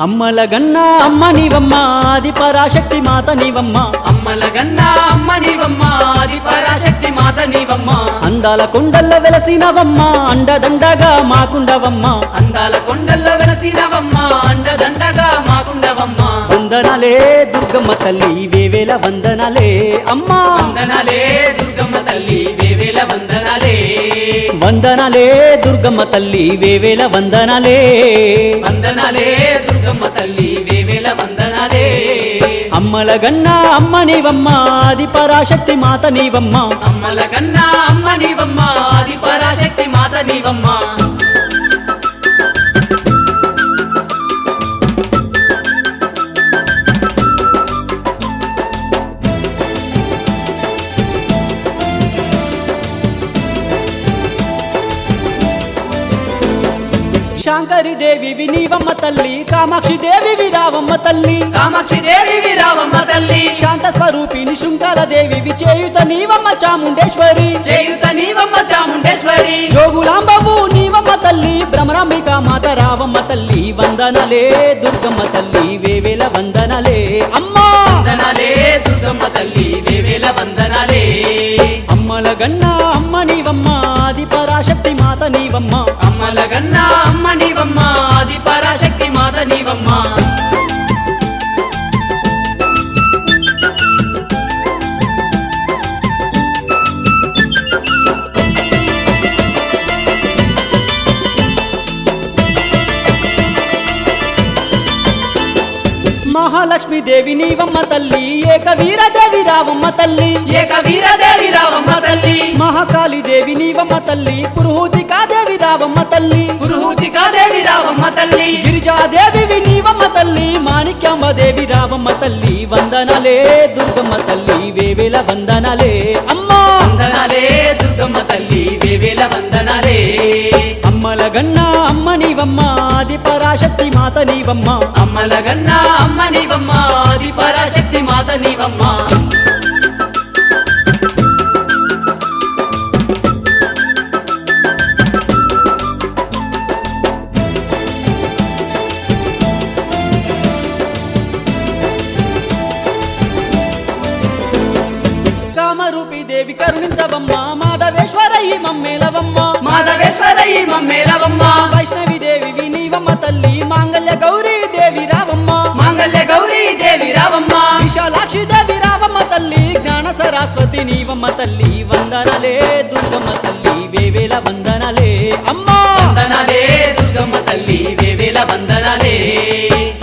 అమ్మల గన్నా అమ్మ నీవమ్మ ఆది పరాశక్తి మాత నీవమ్మ అమ్మల గన్నా అమ్మ నీవమ్మ ఆది పరాశక్తి మాత నీవమ్మ అందాల కొండల్లో వెలసినవమ్మ అండదండగా మాకుండవమ్మ అందాల కొండల్లో వెలసినవమ్మ అండదండగా మాకుండవమ్మ వందనాలే దుర్గమ్మ తల్లి వేవేల వందనాలే అమ్మా వందనాలే దుర్గమ్మ తల్లి వేవేల వందనాలే వందనాలే దుర్గమ్మ తల్లి వేవేల వందనాలే వందనాలే దుర్గమ్మ తల్లి వేవేల వందనాలే అమ్మల గన్నా అమ్మ నీవమ్మ ఆది పరాశక్తి మాత నీవమ్మ అమ్మల గన్నా అమ్మ నీవమ్మ ఆది పరాశక్తి మాత నీవమ్మ శాంకరి దేవి నీవమ్మ తల్లి కామాక్షి దేవి రావమ్మ తల్లి కామాక్షి దేవి రావమ్మ తల్లి శాంత స్వరూపిణి శృంగార దేవి చేయుత నీవమ్మ చాముండేశ్వరి చేయుత నీవమ్మ చాముండేశ్వరి జోగులాంబవు నీవమ్మ తల్లి భ్రమరాంబిక మాత రావమ్మ తల్లి వందనలే దుర్గమ్మ తల్లి వేవేల వందనలే అమ్మా వందనాలే దుర్గమ్మ తల్లి వేవేల వందనాలే అమ్మల గన్నా అమ్మ నీవమ్మ ఆది పరాశక్తి మాత నీవమ్మ అమ్మల గన్నా అమ్మ నీవమ్మ ఆది పరాశక్తి మాత నీవమ్మ మహాలక్ష్మి దేవి నీవమ్మ తల్లి ఏకవీరదేవి రావమ్మ తల్లి ఏకవీరదేవి రావమ్మ తల్లి మహాకాళి దేవి నీవమ్మ తల్లి పురుహూతికాదేవి రావమ్మ తల్లి పురుహూతికాదేవి రావమ్మ తల్లి గిరిజాదేవి నీవమ్మ తల్లి మాణిక్యాంబ దేవి రావమ్మ తల్లి వందనలే దుర్గమ్మ తల్లి వేవేల వందనలే అమ్మా వందనాలే దుర్గమ్మ తల్లి వేవేల వందనాలే అమ్మల గన్నా అమ్మ నీవమ్మ ఆది పరాశక్తి మాత నీవమ్మ అమ్మల గన్నా అమ్మ నీవమ్మ ఆది పరాశక్తి మాత నీవమ్మ కామరూపి దేవి కరుణించవమ్మ మాధవేశ్వరయ్యి మమ్మేలవమ్మ మాధవేశ్వరయ్యి మమ్మేలవమ్మ వైష్ణవి దేవి నీవమ్మ తల్లి మాంగళ్య గౌరీ దేవి రావమ్మ మాంగళ్య గౌరీ దేవి రావమ్మ విశాలాక్షి దేవి రావమ్మ తల్లి జ్ఞాన సరస్వతి నీవమ్మ తల్లి వందనలే దుర్గమ్మ తల్లి వేవేల వందనలే అమ్మా వందనాలే దుర్గమ్మ తల్లి వేవేల వందనాలే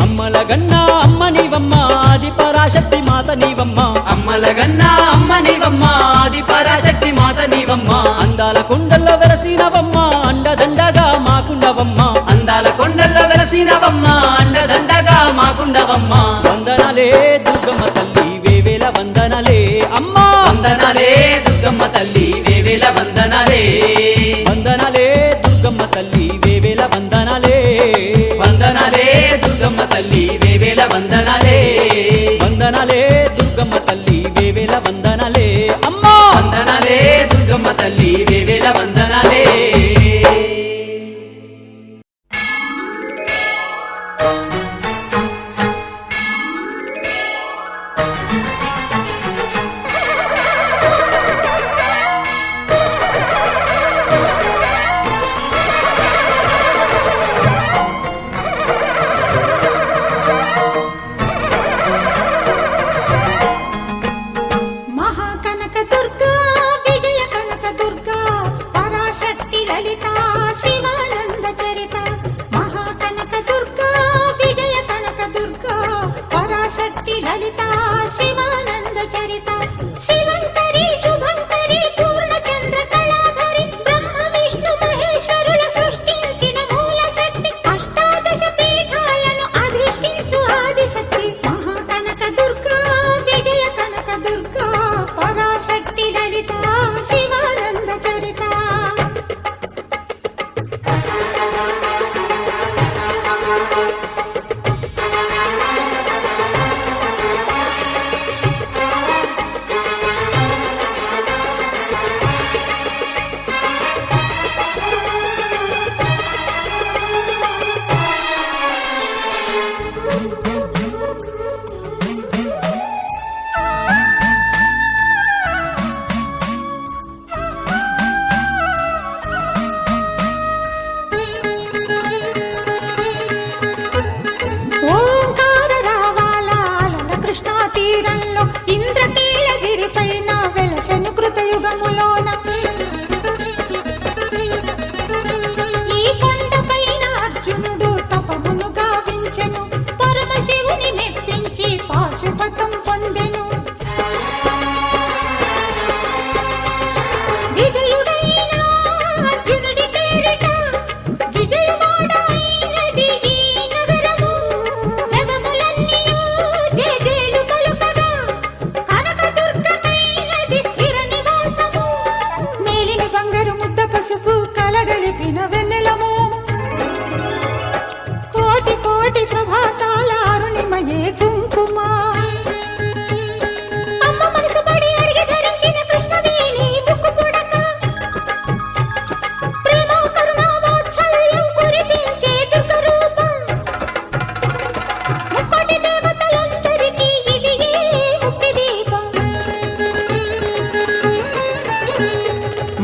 అమ్మల గన్నా అమ్మ నీవమ్మ ఆది పరాశక్తి మాత నీవమ్మ అమ్మల గన్నా అమ్మ నీవమ్మ ఆది పరాశక్తి మాత నీవమ్మ అందాల కొండల్లో వెలసినవమ్మ అండదండగా మాకుండవమ్మ అందాల కొండల్లో వెలసినవమ్మ అండదండగా మాకుండవమ్మ వందనలే దుర్గమ్మ తల్లి వేవేల వందనలే అమ్మా వందనాలే దుర్గమ్మ తల్లి వేవేల వందనాలే వందనలే దుర్గమ్మ తల్లి వేవేల వందనలే వందనాలే దుర్గమ్మ తల్లి వేవేల వందనాలే వందనలే దుర్గమ్మ తల్లి వేవేల వందనలే అమ్మా వందనాలే దుర్గమ్మ తల్లి వేవేల వందనాలే మహాకనక దుర్గా విజయ కనక దుర్గా పరాశక్తి లలిత శివానంద చరిత మహాకనక దుర్గా విజయ కనక దుర్గా పరాశక్తి లలిత శివానంద చరిత శివంకరి శుభంకరి పూర్ణచంద్ర కళాధరి బ్రహ్మ విష్ణు మహేశ్వరుల సృష్టించిన మూల శక్తి అష్టాదశ పీఠాలను అధిష్ఠించు ఆదిశక్తి మహాకనక దుర్గా విజయ కనక దుర్గా పరాశక్తి లలిత శివానంద చరిత వెలిగిన వెన్నెలమో కోటి కోటి ప్రభాతాల అరుణిమయే కుంకుమ అమ్మ మనసు పడి అడిగి ధరించిన కృష్ణవేణి ముక్కు పుడక ప్రేమ కరుణ వాత్సల్యం కురిపించే దుర్గ రూపం ముక్కోటి దేవతలందరికీ ఇది ముక్తి దీపం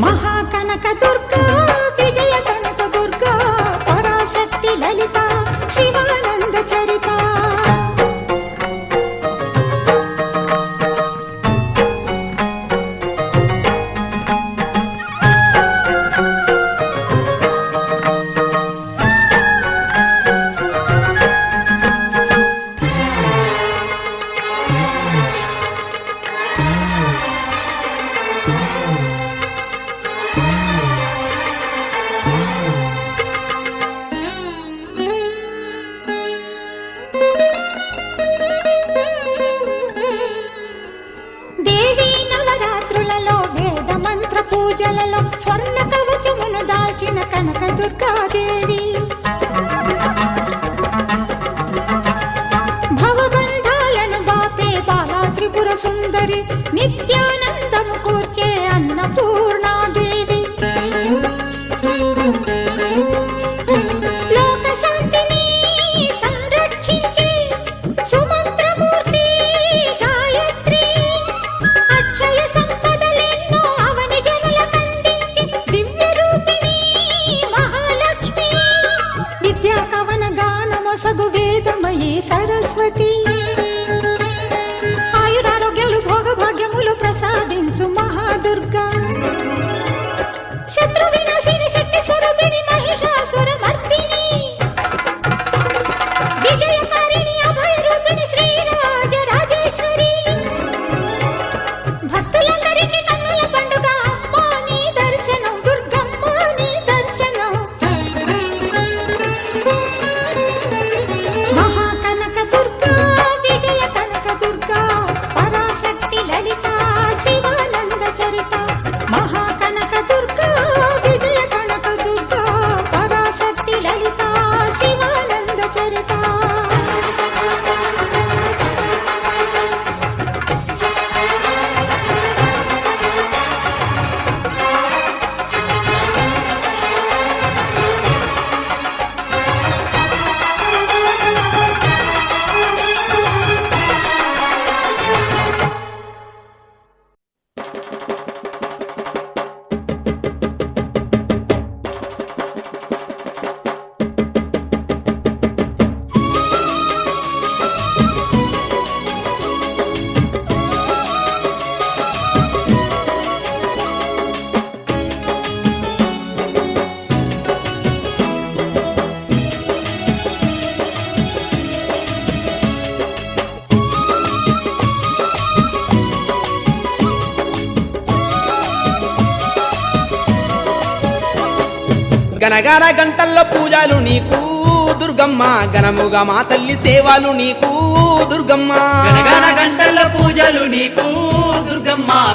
మహాకనక దుర్గా విజయ కనక దుర్గా పరాశక్తి లలిత శివానంద చరిత దేవీ నవరాత్రులలో వేద మంత్ర పూజలలో స్వర్ణ కవచమును దాల్చిన కనక దుర్గాదేవి భవబంధాలను బాపే బాలా త్రిపుర సుందరి నిత్యానందము కూర్చే అన్నపూర్ణాదేవి లోక శాంతిని సంరక్షించే సుమంత్రమూర్తి గాయత్రి అక్షయ సంపదలెన్నో అవని జనులకందించి దివ్య రూపిణి మహాలక్ష్మి విద్యా కవన గానమొసగు వేదమయీ సరస్వతి ఆయురారోగ్యాలు భోగభాగ్యములు ప్రసాదించు మహాదుర్గా శత్రు వినాశిని శక్తి స్వరూపిణి మహిషాసుర మర్దిని విజయకారిణి అభయ రూపిణి శ్రీరాజ రాజేశ్వరి భక్తులందరికీ కన్నుల పండుగ అమ్మా నీ దర్శనం దుర్గమ్మ నీ దర్శనం మహాకనక దుర్గా విజయ కనక దుర్గా పరాశక్తి లలిత శివానంద చరిత మహాకనక దుర్గా విజయ కనక దుర్గా పరాశక్తి లలిత శివానంద చరిత గనగాన గంటల్లో పూజలు నీకు దుర్గమ్మ గణముగా మా తల్లి సేవలు నీకు దుర్గమ్మ గనగన గంటల పూజలు నీకు దుర్గమ్మ